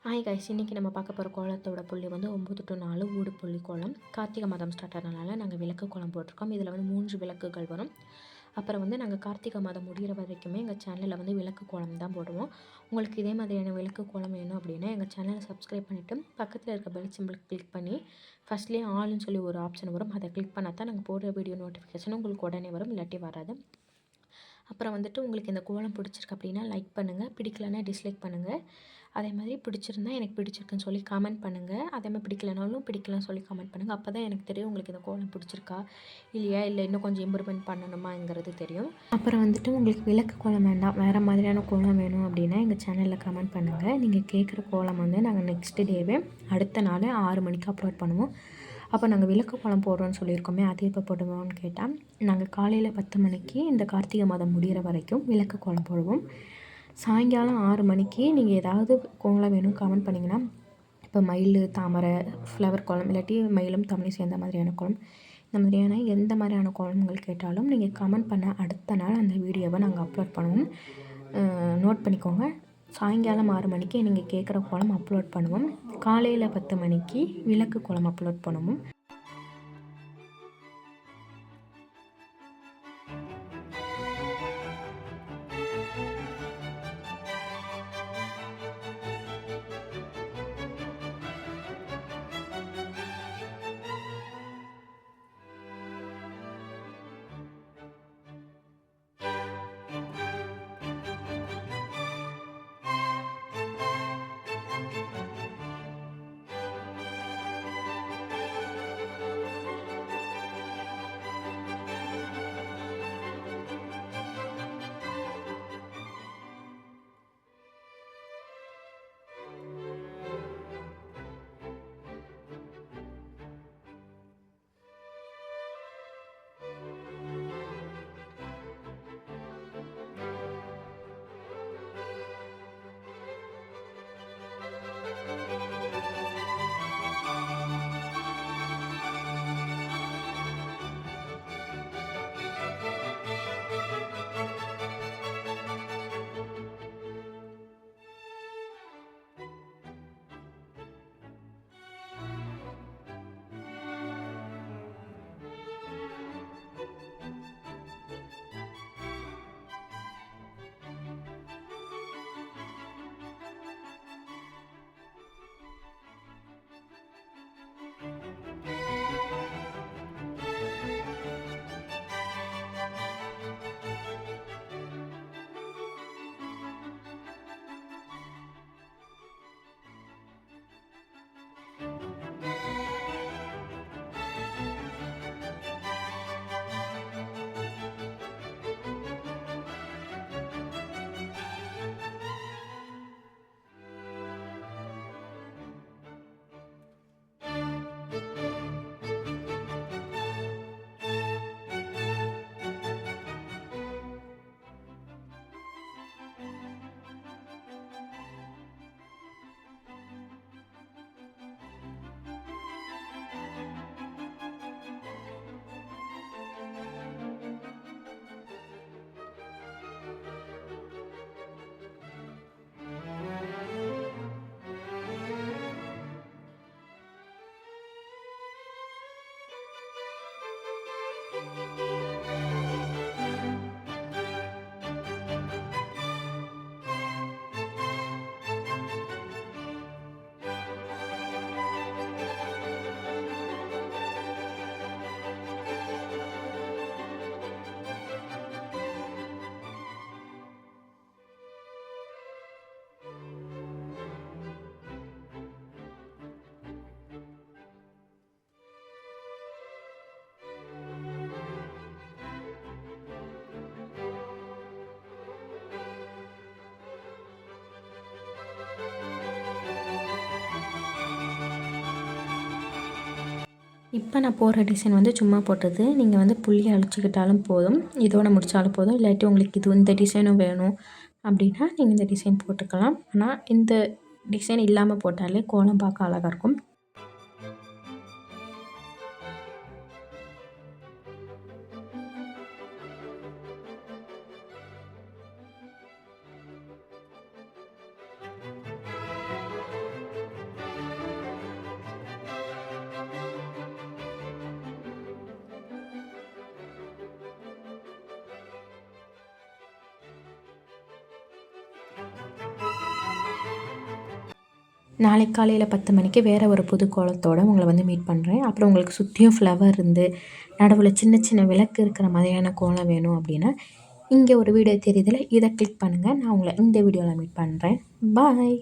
Hi guys, இன்றைக்கி நம்ம பார்க்க போகிற கோலத்தோட புள்ளி வந்து 9 to 4 ஊடு புள்ளி கோலம். கார்த்திகை மாதம் ஸ்டார்ட் ஆனதுனால நாங்கள் விளக்கு கோலம் போட்டிருக்கோம். இதில் வந்து 3 விளக்குகள் வரும். அப்புறம் வந்து நாங்கள் கார்த்திகை மாதம் முடிகிற வரைக்குமே எங்கள் சேனலில் வந்து விளக்கு கோலம் தான் போடுவோம். உங்களுக்கு இதே மாதிரியான விளக்கு கோலம் வேணும் அப்படின்னா எங்கள் சேனலை சப்ஸ்கிரைப் பண்ணிவிட்டு பக்கத்தில் இருக்க பெல் சிம்பிள் கிளிக் பண்ணி ஃபஸ்ட்லேயே ஆல்னு சொல்லி ஒரு ஆப்ஷன் வரும். அதை கிளிக் பண்ணால் தான் நாங்கள் போடுற வீடியோ நோட்டிஃபிகேஷன் உங்களுக்கு உடனே வரும், இல்லாட்டி வராது. அப்புறம் வந்துட்டு உங்களுக்கு இந்த கோலம் பிடிச்சிருக்கு அப்படின்னா லைக் பண்ணுங்கள், பிடிக்கலன்னா டிஸ்லைக் பண்ணுங்கள். அதே மாதிரி பிடிச்சிருந்தா எனக்கு பிடிச்சிருக்குன்னு சொல்லி கமெண்ட் பண்ணுங்கள். அதே மாதிரி பிடிக்கலனாலும் பிடிக்கலன்னு சொல்லி கமெண்ட் பண்ணுங்கள். அப்போ தான் எனக்கு தெரியும் உங்களுக்கு இந்த கோலம் பிடிச்சிருக்கா இல்லையா, இல்லை இன்னும் கொஞ்சம் இம்ப்ரூவ்மெண்ட் பண்ணணுமாங்கிறது தெரியும். அப்புறம் வந்துட்டு உங்களுக்கு விளக்கு கோலம் வேண்டாம், வேறு மாதிரியான கோலம் வேணும் அப்படின்னா எங்கள் சேனலில் கமெண்ட் பண்ணுங்கள். நீங்கள் கேட்குற கோலம் வந்து நாங்கள் நெக்ஸ்ட் டேவே அடுத்த நாள் 6 மணிக்கு அப்லோட் பண்ணுவோம். அப்போ நாங்கள் விளக்கு கோலம் போடுறோன்னு சொல்லியிருக்கோமே, அது எப்போ போடுவோம்னு கேட்டால் நாங்கள் காலையில் 10 மணிக்கு இந்த கார்த்திகை மாதம் முடிகிற வரைக்கும் விளக்கு கோலம் போடுவோம். சாயங்காலம் 6 மணிக்கு நீங்கள் ஏதாவது கோலம் வேணும் கமெண்ட் பண்ணிங்கன்னா, இப்போ மயில், தாமரை, ஃப்ளவர் கோலம், இல்லாட்டி மயிலும் தமிழும் சேர்ந்த மாதிரியான கோலம், இந்த மாதிரியான எந்த மாதிரியான கோலங்கள் கேட்டாலும் நீங்கள் கமெண்ட் பண்ண அடுத்த நாள் அந்த வீடியோவை நாங்கள் அப்லோட் பண்ணுவோம். நோட் பண்ணிக்கோங்க. சாயங்காலம் 6 மணிக்கு நீங்கள் கேட்குற கோலம் அப்லோட் பண்ணுவோம். காலையில் 10 மணிக்கு விளக்கு கோலம் அப்லோட் பண்ணுவோம். இப்போ நான் போடுற டிசைன் வந்து சும்மா போட்டது. நீங்கள் வந்து புள்ளி அழிச்சிக்கிட்டாலும் போதும், இதோட முடித்தாலும் போதும். இல்லாட்டி உங்களுக்கு இந்த டிசைனும் வேணும் அப்படின்னா நீங்கள் இந்த டிசைன் போட்டுக்கலாம். ஆனால் இந்த டிசைன் இல்லாமல் போட்டாலே கோலம் பார்க்க அழகாக இருக்கும். நாளைக்கு காலையில் 10 மணிக்கு வேறு ஒரு புது கோலத்தோடு உங்களை வந்து மீட் பண்ணுறேன். அப்புறம் உங்களுக்கு சுற்றியும் ஃப்ளவர் இருந்து நடுவில் சின்ன சின்ன விளக்கு இருக்கிற மாதிரியான கோலம் வேணும் அப்படின்னா இங்கே ஒரு வீடியோ தெரியுதுல, இதை கிளிக் பண்ணுங்கள். நான் உங்களை இந்த வீடியோவில் மீட் பண்ணுறேன். பாய்.